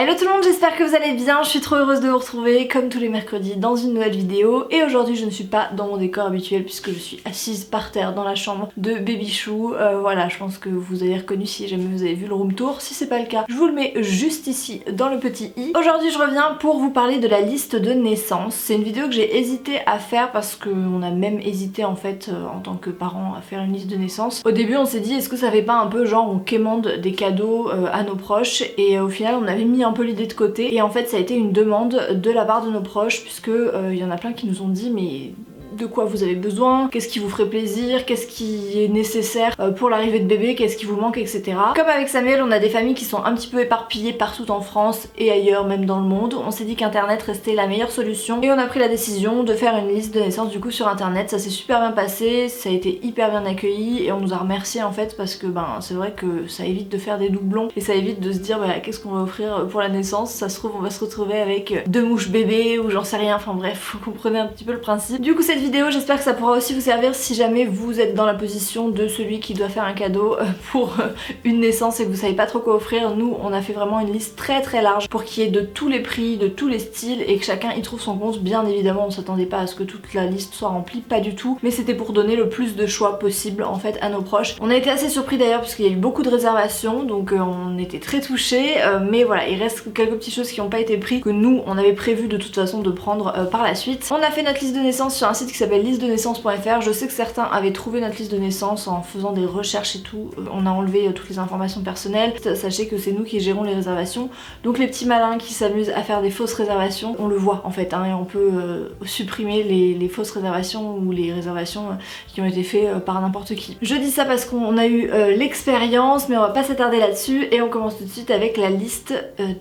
Hello tout le monde, j'espère que vous allez bien, je suis trop heureuse de vous retrouver comme tous les mercredis dans une nouvelle vidéo. Et aujourd'hui je ne suis pas dans mon décor habituel puisque je suis assise par terre dans la chambre de Babychou. Voilà, je pense que vous avez reconnu si jamais vous avez vu le room tour. Si c'est pas le cas, je vous le mets juste ici dans le petit i. Aujourd'hui je reviens pour vous parler de la liste de naissance. C'est une vidéo que j'ai hésité à faire parce qu'on a même hésité en fait en tant que parents à faire une liste de naissance. Au début on s'est dit est-ce que ça fait pas un peu genre on quémande des cadeaux à nos proches, et au final on avait mis un peu l'idée de côté, et en fait ça a été une demande de la part de nos proches puisque il y en a plein qui nous ont dit mais de quoi vous avez besoin, qu'est-ce qui vous ferait plaisir, qu'est-ce qui est nécessaire pour l'arrivée de bébé, qu'est-ce qui vous manque, etc. Comme avec Samuel, on a des familles qui sont un petit peu éparpillées partout en France et ailleurs, même dans le monde. On s'est dit qu'internet restait la meilleure solution et on a pris la décision de faire une liste de naissance du coup sur internet. Ça s'est super bien passé, ça a été hyper bien accueilli et on nous a remercié en fait parce que c'est vrai que ça évite de faire des doublons et ça évite de se dire qu'est-ce qu'on va offrir pour la naissance. Ça se trouve on va se retrouver avec 2 mouches bébés ou j'en sais rien, enfin bref, vous comprenez un petit peu le principe. Du coup cette vidéo, j'espère que ça pourra aussi vous servir si jamais vous êtes dans la position de celui qui doit faire un cadeau pour une naissance et que vous savez pas trop quoi offrir. Nous on a fait vraiment une liste très large pour qu'il y ait de tous les prix, de tous les styles et que chacun y trouve son compte. Bien évidemment on s'attendait pas à ce que toute la liste soit remplie, pas du tout, mais c'était pour donner le plus de choix possible en fait à nos proches. On a été assez surpris d'ailleurs parce qu'il y a eu beaucoup de réservations, donc on était très touchés, mais voilà, il reste quelques petites choses qui n'ont pas été prises que nous on avait prévu de toute façon de prendre par la suite. On a fait notre liste de naissance sur un site qui s'appelle listedenaissance.fr. Je sais que certains avaient trouvé notre liste de naissance en faisant des recherches et tout. On a enlevé toutes les informations personnelles. Sachez que c'est nous qui gérons les réservations. Donc les petits malins qui s'amusent à faire des fausses réservations, on le voit en fait, et on peut supprimer les fausses réservations ou les réservations qui ont été faites par n'importe qui. Je dis ça parce qu'on a eu l'expérience, mais on va pas s'attarder là-dessus et on commence tout de suite avec la liste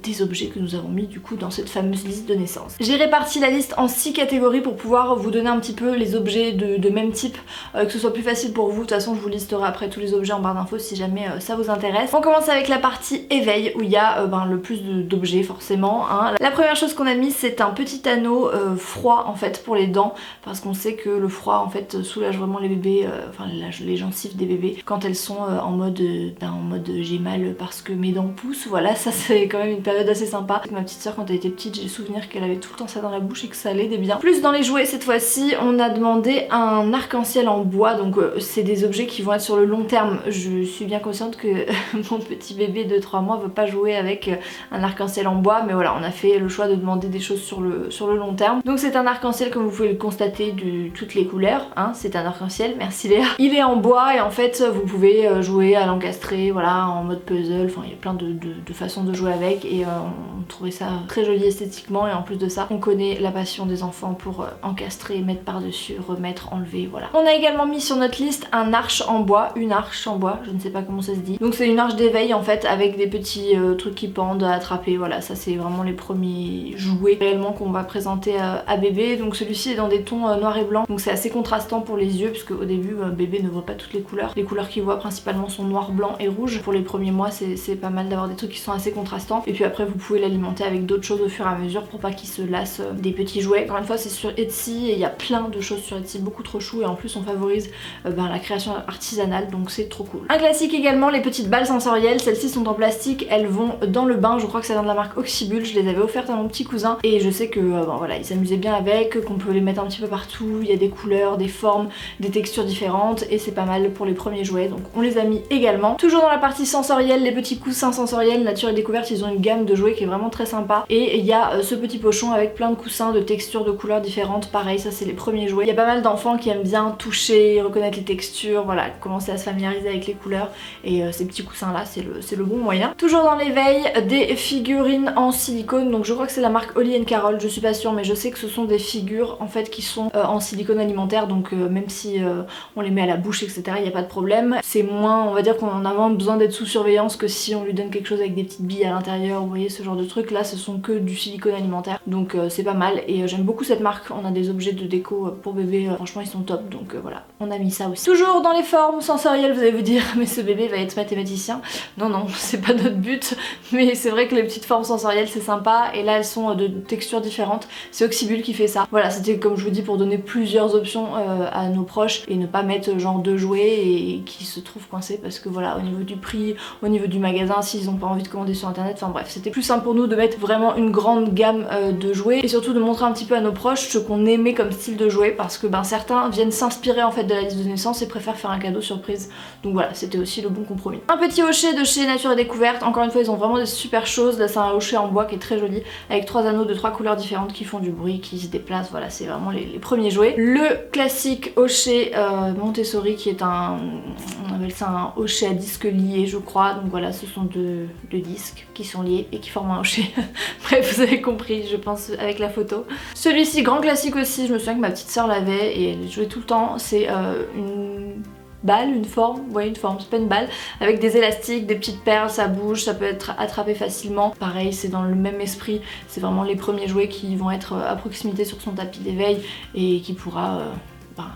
des objets que nous avons mis du coup dans cette fameuse liste de naissance. J'ai réparti la liste en 6 catégories pour pouvoir vous donner un petit peu les objets de même type, que ce soit plus facile pour vous. De toute façon je vous listerai après tous les objets en barre d'infos si jamais ça vous intéresse. On commence avec la partie éveil où il y a le plus d'objets forcément. La première chose qu'on a mis c'est un petit anneau froid en fait pour les dents, parce qu'on sait que le froid en fait soulage vraiment les bébés, les gencives des bébés quand elles sont en mode j'ai mal parce que mes dents poussent. Voilà, ça c'est quand même une période assez sympa. Ma petite soeur quand elle était petite, j'ai le souvenir qu'elle avait tout le temps ça dans la bouche et que ça l'aidait bien. Plus dans les jouets cette fois-ci, on a demandé un arc-en-ciel en bois, donc c'est des objets qui vont être sur le long terme. Je suis bien consciente que mon petit bébé de 3 mois veut pas jouer avec un arc-en-ciel en bois, mais voilà, on a fait le choix de demander des choses sur le long terme. Donc c'est un arc-en-ciel comme vous pouvez le constater de toutes les couleurs, c'est un arc-en-ciel, merci Léa. Il est en bois et en fait vous pouvez jouer à l'encastrer, voilà, en mode puzzle, enfin il y a plein de façons de jouer avec et on trouvait ça très joli esthétiquement, et en plus de ça on connaît la passion des enfants pour encastrer, mettre par-dessus, remettre, enlever, voilà. On a également mis sur notre liste un arche en bois, une arche en bois, je ne sais pas comment ça se dit. Donc c'est une arche d'éveil en fait avec des petits trucs qui pendent à attraper, voilà, ça c'est vraiment les premiers jouets réellement qu'on va présenter à bébé. Donc celui-ci est dans des tons noir et blanc, donc c'est assez contrastant pour les yeux puisque au début bébé ne voit pas toutes les couleurs. Les couleurs qu'il voit principalement sont noir, blanc et rouge. Pour les premiers mois c'est pas mal d'avoir des trucs qui sont assez contrastants, et puis après vous pouvez l'alimenter avec d'autres choses au fur et à mesure pour pas qu'il se lasse des petits jouets. Encore une fois c'est sur Etsy et il y a plein de choses sur Etsy, beaucoup trop chou, et en plus on favorise la création artisanale, donc c'est trop cool. Un classique également, les petites balles sensorielles. Celles-ci sont en plastique, elles vont dans le bain, je crois que ça vient de la marque Oxybul. Je les avais offertes à mon petit cousin et je sais que voilà, il s'amusait bien avec, qu'on peut les mettre un petit peu partout, il y a des couleurs, des formes, des textures différentes et c'est pas mal pour les premiers jouets, donc on les a mis également. Toujours dans la partie sensorielle, les petits coussins sensoriels, Nature et Découverte, ils ont une gamme de jouets qui est vraiment très sympa, et il y a ce petit pochon avec plein de coussins de textures, de couleurs différentes. Pareil, ça c'est les premiers jouets. Il y a pas mal d'enfants qui aiment bien toucher, reconnaître les textures, voilà, commencer à se familiariser avec les couleurs, et ces petits coussins là c'est le bon moyen. Toujours dans l'éveil, des figurines en silicone, donc je crois que c'est la marque Holly & Carol, je suis pas sûre, mais je sais que ce sont des figures en fait qui sont en silicone alimentaire, donc même si on les met à la bouche etc, il n'y a pas de problème. C'est moins, on va dire qu'on a moins besoin d'être sous surveillance que si on lui donne quelque chose avec des petites billes à l'intérieur, vous voyez ce genre de truc. Là ce sont que du silicone alimentaire, donc c'est pas mal, et j'aime beaucoup cette marque. On a des objets de déco pour bébé, franchement ils sont top, donc voilà, on a mis ça aussi. Toujours dans les formes sensorielles, vous allez vous dire mais ce bébé va être mathématicien. Non c'est pas notre but, mais c'est vrai que les petites formes sensorielles c'est sympa, et là elles sont de textures différentes. C'est Oxybul qui fait ça. Voilà, c'était comme je vous dis pour donner plusieurs options à nos proches et ne pas mettre genre 2 jouets et qui se trouvent coincés parce que voilà, au niveau du prix, au niveau du magasin, s'ils ont pas envie de commander sur internet, enfin bref, c'était plus simple pour nous de mettre vraiment une grande gamme de jouets et surtout de montrer un petit peu à nos proches ce qu'on aimait comme style de jouet, parce que certains viennent s'inspirer en fait de la liste de naissance et préfèrent faire un cadeau surprise. Donc voilà, c'était aussi le bon compromis. Un petit hochet de chez Nature et Découverte, encore une fois ils ont vraiment des super choses. Là c'est un hochet en bois qui est très joli avec 3 anneaux de 3 couleurs différentes qui font du bruit, qui se déplacent, voilà c'est vraiment les premiers jouets. Le classique hochet Montessori qui est on appelle ça un hochet à disque lié je crois, donc voilà ce sont deux disques qui sont liés et qui forment un hochet. Bref vous avez compris je pense avec la photo. Celui-ci grand classique aussi, je me souviens que ma petite soeur l'avait et elle jouait tout le temps, c'est une balle, une forme, c'est pas une balle, avec des élastiques, des petites perles, ça bouge, ça peut être attrapé facilement. Pareil, c'est dans le même esprit, c'est vraiment les premiers jouets qui vont être à proximité sur son tapis d'éveil et qui pourra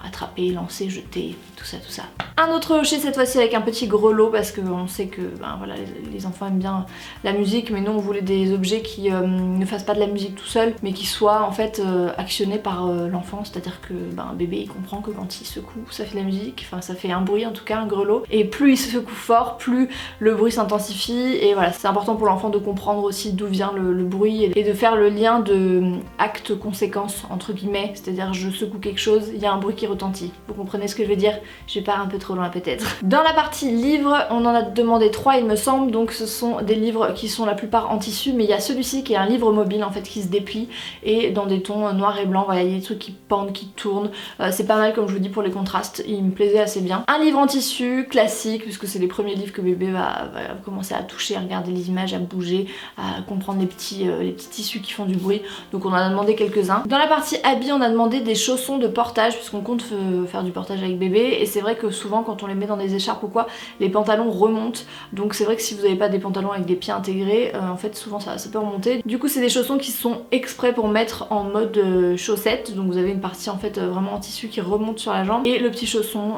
attraper, lancer, jeter, tout ça. Un autre hochet cette fois-ci avec un petit grelot parce qu'on sait que voilà, les enfants aiment bien la musique, mais nous on voulait des objets qui ne fassent pas de la musique tout seul mais qui soient en fait actionnés par l'enfant, c'est-à-dire que un bébé il comprend que quand il secoue ça fait de la musique, enfin ça fait un bruit en tout cas, un grelot, et plus il se secoue fort, plus le bruit s'intensifie et voilà c'est important pour l'enfant de comprendre aussi d'où vient le bruit et de faire le lien de acte-conséquence entre guillemets, c'est-à-dire je secoue quelque chose, il y a un bruit qui retentit. Vous comprenez ce que je veux dire? Je pars un peu trop loin peut-être. Dans la partie livres, on en a demandé 3 il me semble, donc ce sont des livres qui sont la plupart en tissu, mais il y a celui-ci qui est un livre mobile en fait qui se déplie et dans des tons noirs et blancs, voilà il y a des trucs qui pendent, qui tournent, c'est pas mal comme je vous dis pour les contrastes, il me plaisait assez bien. Un livre en tissu classique puisque c'est les premiers livres que bébé va commencer à toucher, à regarder les images, à bouger, à comprendre les petits tissus qui font du bruit, donc on en a demandé quelques-uns. Dans la partie habits on a demandé des chaussons de portage puisqu'on compte faire du portage avec bébé et c'est vrai que souvent quand on les met dans des écharpes ou quoi, les pantalons remontent, donc c'est vrai que si vous n'avez pas des pantalons avec des pieds intégrés, en fait souvent ça peut remonter. Du coup c'est des chaussons qui sont exprès pour mettre en mode chaussette, donc vous avez une partie en fait vraiment en tissu qui remonte sur la jambe et le petit chausson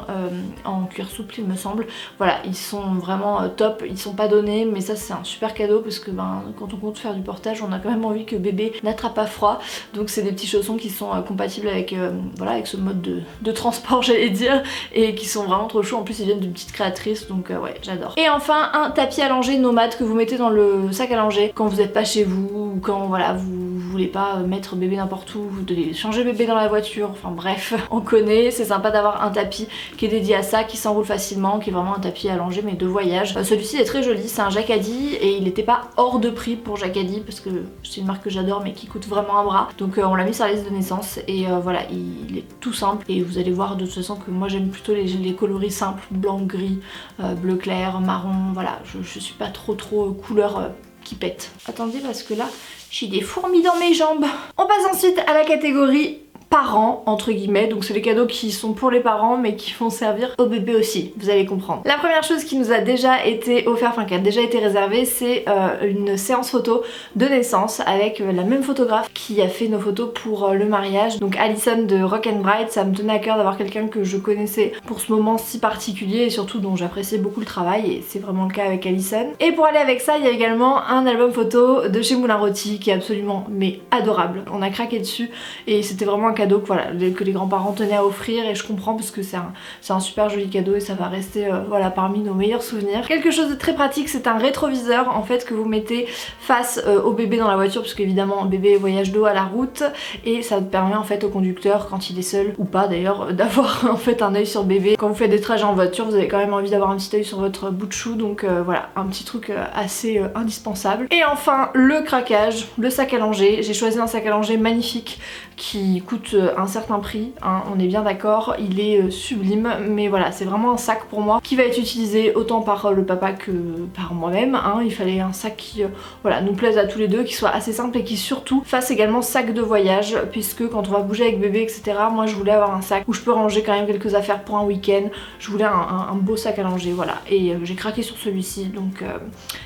en cuir souple il me semble. Voilà, ils sont vraiment top, ils sont pas donnés mais ça c'est un super cadeau parce que quand on compte faire du portage on a quand même envie que bébé n'attrape pas froid, donc c'est des petits chaussons qui sont compatibles avec voilà avec ce mode de transport j'allais dire et qui sont vraiment trop chauds. En plus ils viennent d'une petite créatrice donc ouais j'adore. Et enfin un tapis allongé nomade que vous mettez dans le sac à langer quand vous n'êtes pas chez vous ou quand voilà vous voulez pas mettre bébé n'importe où, vous devez changer bébé dans la voiture, enfin bref on connaît, c'est sympa d'avoir un tapis qui est dédié à ça, qui s'enroule facilement, qui est vraiment un tapis allongé mais de voyage. Celui-ci est très joli, c'est un Jacadi et il n'était pas hors de prix pour Jacadi parce que c'est une marque que j'adore mais qui coûte vraiment un bras, donc on l'a mis sur la liste de naissance et voilà il est tout simple et vous allez voir de toute façon que moi j'aime plutôt les coloris simples, blanc, gris, bleu clair, marron, voilà je suis pas trop couleur qui pète. Attendez parce que là j'ai des fourmis dans mes jambes. On passe ensuite à la catégorie parents entre guillemets, donc c'est les cadeaux qui sont pour les parents mais qui vont servir au bébé aussi, vous allez comprendre. La première chose qui nous a déjà été offerte, enfin qui a déjà été réservée, c'est une séance photo de naissance avec la même photographe qui a fait nos photos pour le mariage, donc Alison de Rock and Bride. Ça me tenait à cœur d'avoir quelqu'un que je connaissais pour ce moment si particulier et surtout dont j'appréciais beaucoup le travail et c'est vraiment le cas avec Alison. Et pour aller avec ça il y a également un album photo de chez Moulin Rôti qui est absolument mais adorable, on a craqué dessus et c'était vraiment un cadeau que, voilà, que les grands-parents tenaient à offrir et je comprends parce que c'est un super joli cadeau et ça va rester voilà, parmi nos meilleurs souvenirs. Quelque chose de très pratique, c'est un rétroviseur en fait que vous mettez face au bébé dans la voiture parce qu'évidemment bébé voyage dos à la route et ça permet en fait au conducteur quand il est seul ou pas d'ailleurs d'avoir en fait un œil sur bébé. Quand vous faites des trajets en voiture vous avez quand même envie d'avoir un petit œil sur votre bout de chou, donc voilà un petit truc assez indispensable. Et enfin le craquage, le sac à langer. J'ai choisi un sac à langer magnifique qui coûte un certain prix, hein, on est bien d'accord, il est sublime, mais voilà c'est vraiment un sac pour moi qui va être utilisé autant par le papa que par moi-même, hein. Il fallait un sac qui voilà, nous plaise à tous les deux, qui soit assez simple et qui surtout fasse également sac de voyage, puisque quand on va bouger avec bébé etc, moi je voulais avoir un sac où je peux ranger quand même quelques affaires pour un week-end, je voulais un beau sac à langer, voilà, et j'ai craqué sur celui-ci, donc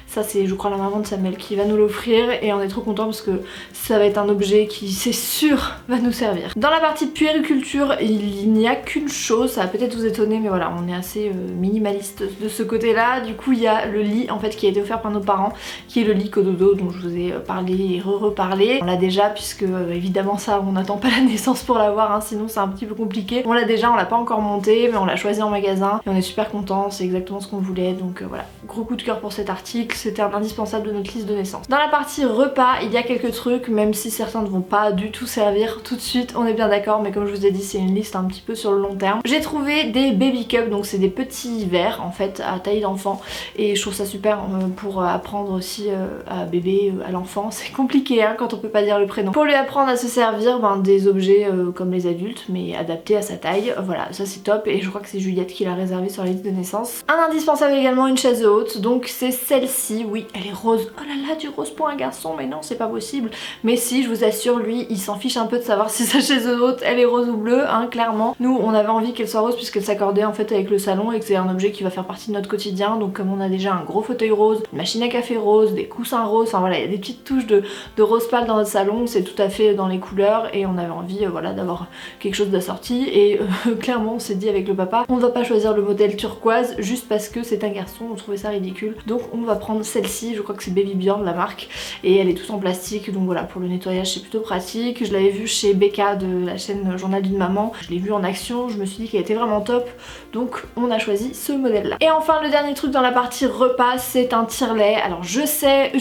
ça c'est je crois la maman de Samuel qui va nous l'offrir et on est trop content parce que ça va être un objet qui c'est sûr va nous servir. dire. Dans la partie puériculture, il n'y a qu'une chose, ça va peut-être vous étonner, mais voilà, on est assez minimaliste de ce côté-là. Du coup, il y a le lit en fait qui a été offert par nos parents, qui est le lit Cododo dont je vous ai parlé et reparlé. On l'a déjà puisque évidemment ça, on n'attend pas la naissance pour l'avoir, hein, sinon c'est un petit peu compliqué. On l'a déjà, on l'a pas encore monté, mais on l'a choisi en magasin et on est super contents, c'est exactement ce qu'on voulait. Donc voilà, gros coup de cœur pour cet article, c'était un indispensable de notre liste de naissance. Dans la partie repas, il y a quelques trucs, même si certains ne vont pas du tout servir tout de suite, on est bien d'accord, mais comme je vous ai dit, c'est une liste un petit peu sur le long terme. J'ai trouvé des baby cups, donc c'est des petits verres en fait à taille d'enfant, et je trouve ça super pour apprendre aussi à bébé, à l'enfant. C'est compliqué hein, quand on peut pas dire le prénom. Pour lui apprendre à se servir des objets comme les adultes, mais adaptés à sa taille. Voilà, ça c'est top, et je crois que c'est Juliette qui l'a réservé sur la liste de naissance. Un indispensable également, une chaise haute, donc c'est celle-ci, oui, elle est rose. Oh là là, du rose pour un garçon, mais non, c'est pas possible. Mais si, je vous assure, lui, il s'en fiche un peu de savoir si sa chaise haute, elle est rose ou bleue, hein, clairement. Nous, on avait envie qu'elle soit rose puisqu'elle s'accordait en fait avec le salon et que c'est un objet qui va faire partie de notre quotidien. Donc comme on a déjà un gros fauteuil rose, une machine à café rose, des coussins roses, enfin voilà, il y a des petites touches de rose pâle dans notre salon, c'est tout à fait dans les couleurs, et on avait envie voilà, d'avoir quelque chose d'assorti, et clairement on s'est dit avec le papa, on va pas choisir le modèle turquoise juste parce que c'est un garçon, on trouvait ça ridicule. Donc on va prendre celle-ci, je crois que c'est Baby Bjorn la marque, et elle est toute en plastique, donc voilà, pour le nettoyage c'est plutôt pratique. Je l'avais vue chez Becca de la chaîne Journal d'une maman, je l'ai vue en action, je me suis dit qu'elle était vraiment top, donc on a choisi ce modèle là. Et enfin le dernier truc dans la partie repas, c'est un tire-lait. Alors je sais,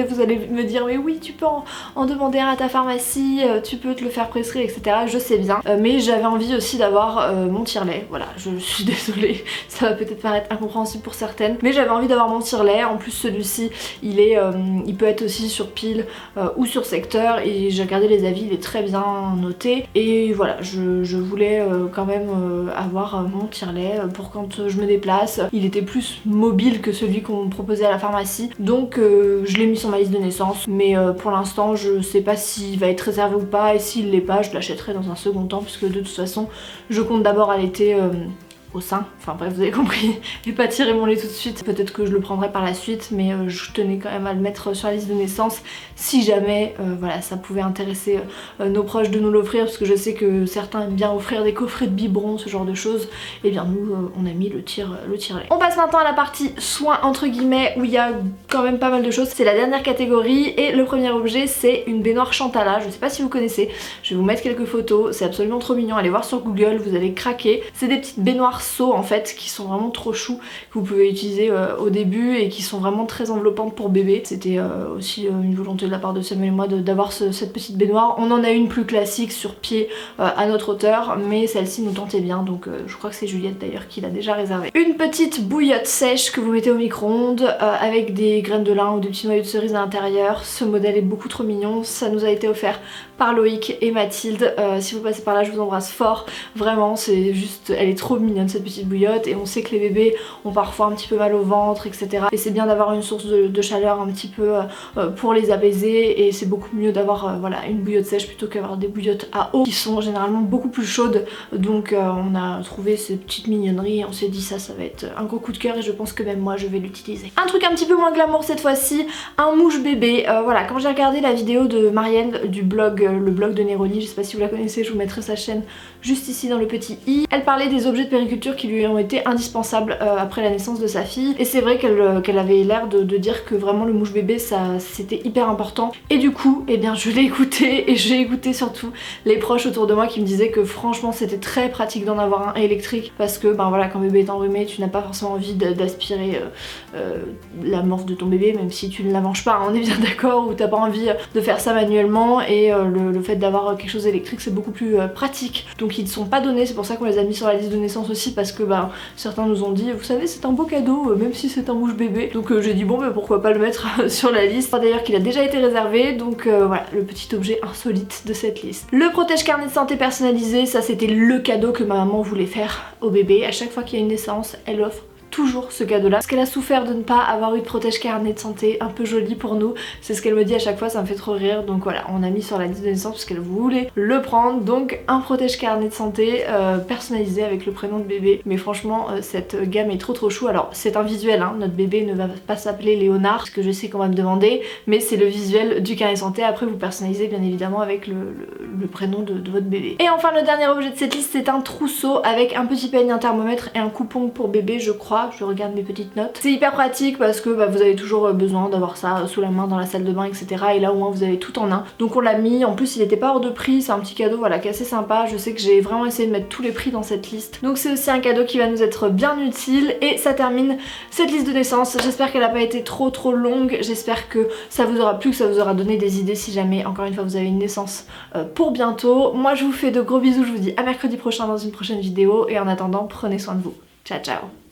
vous allez me dire mais oui tu peux en demander un à ta pharmacie, tu peux te le faire prescrire, etc. Je sais bien, mais j'avais envie aussi d'avoir mon tire-lait, voilà, je suis désolée, ça va peut-être paraître incompréhensible pour certaines, mais j'avais envie d'avoir mon tire-lait. En plus celui-ci, il peut être aussi sur pile ou sur secteur, et j'ai regardé les avis, il est très bien noté, et voilà, je voulais quand même avoir mon tire-lait pour quand je me déplace. Il était plus mobile que celui qu'on me proposait à la pharmacie, donc je l'ai mis sur ma liste de naissance, mais pour l'instant je sais pas s'il va être réservé ou pas, et s'il l'est pas, je l'achèterai dans un second temps, puisque de toute façon je compte d'abord allaiter au sein, enfin bref vous avez compris, je vais pas tirer mon lait tout de suite, peut-être que je le prendrai par la suite, mais je tenais quand même à le mettre sur la liste de naissance si jamais voilà, ça pouvait intéresser nos proches de nous l'offrir, parce que je sais que certains aiment bien offrir des coffrets de biberons, ce genre de choses, et bien nous on a mis le tire-lait. On passe maintenant à la partie soins entre guillemets, où il y a quand même pas mal de choses, c'est la dernière catégorie, et le premier objet c'est une baignoire Chantala, je sais pas si vous connaissez, je vais vous mettre quelques photos, c'est absolument trop mignon, allez voir sur Google, vous allez craquer. C'est des petites baignoires seaux en fait qui sont vraiment trop choux, que vous pouvez utiliser au début et qui sont vraiment très enveloppantes pour bébé. C'était aussi une volonté de la part de Samuel et moi d'avoir cette petite baignoire. On en a une plus classique sur pied à notre hauteur, mais celle-ci nous tentait bien, donc je crois que c'est Juliette d'ailleurs qui l'a déjà réservée. Une petite bouillotte sèche que vous mettez au micro-ondes avec des graines de lin ou des petits noyaux de cerise à l'intérieur. Ce modèle est beaucoup trop mignon, ça nous a été offert par Loïc et Mathilde. Si vous passez par là, je vous embrasse fort, vraiment, c'est juste, elle est trop mignonne cette petite bouillotte, et on sait que les bébés ont parfois un petit peu mal au ventre, etc. Et c'est bien d'avoir une source de chaleur un petit peu pour les apaiser, et c'est beaucoup mieux d'avoir voilà, une bouillotte sèche plutôt qu'avoir des bouillottes à eau qui sont généralement beaucoup plus chaudes. Donc on a trouvé ces petites mignonneries et on s'est dit ça va être un gros coup de cœur, et je pense que même moi je vais l'utiliser. Un truc un petit peu moins glamour cette fois-ci, un mouche bébé. Voilà, quand j'ai regardé la vidéo de Marielle du blog, le blog de Néroli, je sais pas si vous la connaissez, je vous mettrai sa chaîne juste ici dans le petit i, elle parlait des objets de périculture qui lui ont été indispensables après la naissance de sa fille, et c'est vrai qu'elle avait l'air de dire que vraiment le mouche bébé ça c'était hyper important, et du coup eh bien je l'ai écouté, et j'ai écouté surtout les proches autour de moi qui me disaient que franchement c'était très pratique d'en avoir un électrique, parce que ben voilà, quand bébé est enrhumé tu n'as pas forcément envie d'aspirer la morve de ton bébé, même si tu ne la manges pas, hein, on est bien d'accord, ou t'as pas envie de faire ça manuellement, et le fait d'avoir quelque chose d'électrique c'est beaucoup plus pratique. Donc ils ne sont pas donnés, c'est pour ça qu'on les a mis sur la liste de naissance aussi, parce que bah, certains nous ont dit vous savez c'est un beau cadeau même si c'est un mouche bébé, donc j'ai dit bon bah pourquoi pas le mettre sur la liste. D'ailleurs qu'il a déjà été réservé, donc voilà le petit objet insolite de cette liste. Le protège carnet de santé personnalisé, ça c'était le cadeau que ma maman voulait faire au bébé. À chaque fois qu'il y a une naissance elle offre toujours ce cadeau là parce qu'elle a souffert de ne pas avoir eu de protège carnet de santé un peu joli pour nous, c'est ce qu'elle me dit à chaque fois, ça me fait trop rire. Donc voilà, on a mis sur la liste de naissance parce qu'elle voulait le prendre, donc un protège carnet de santé personnalisé avec le prénom de bébé. Mais franchement cette gamme est trop chou. Alors c'est un visuel hein, notre bébé ne va pas s'appeler Léonard parce que je sais qu'on va me demander, mais c'est le visuel du carnet de santé. Après vous personnalisez bien évidemment avec le prénom de votre bébé. Et enfin le dernier objet de cette liste, c'est un trousseau avec un petit peigne, un thermomètre et un coupon pour bébé, je crois. Je regarde mes petites notes. C'est hyper pratique parce que vous avez toujours besoin d'avoir ça sous la main dans la salle de bain, etc. Et là au moins vous avez tout en un. Donc on l'a mis, en plus il était pas hors de prix, c'est un petit cadeau voilà qui est assez sympa. Je sais que j'ai vraiment essayé de mettre tous les prix dans cette liste. Donc c'est aussi un cadeau qui va nous être bien utile. Et ça termine cette liste de naissance. J'espère qu'elle n'a pas été trop longue. J'espère que ça vous aura plu, que ça vous aura donné des idées si jamais encore une fois vous avez une naissance pour bientôt. Moi je vous fais de gros bisous, je vous dis à mercredi prochain dans une prochaine vidéo et en attendant prenez soin de vous. Ciao ciao.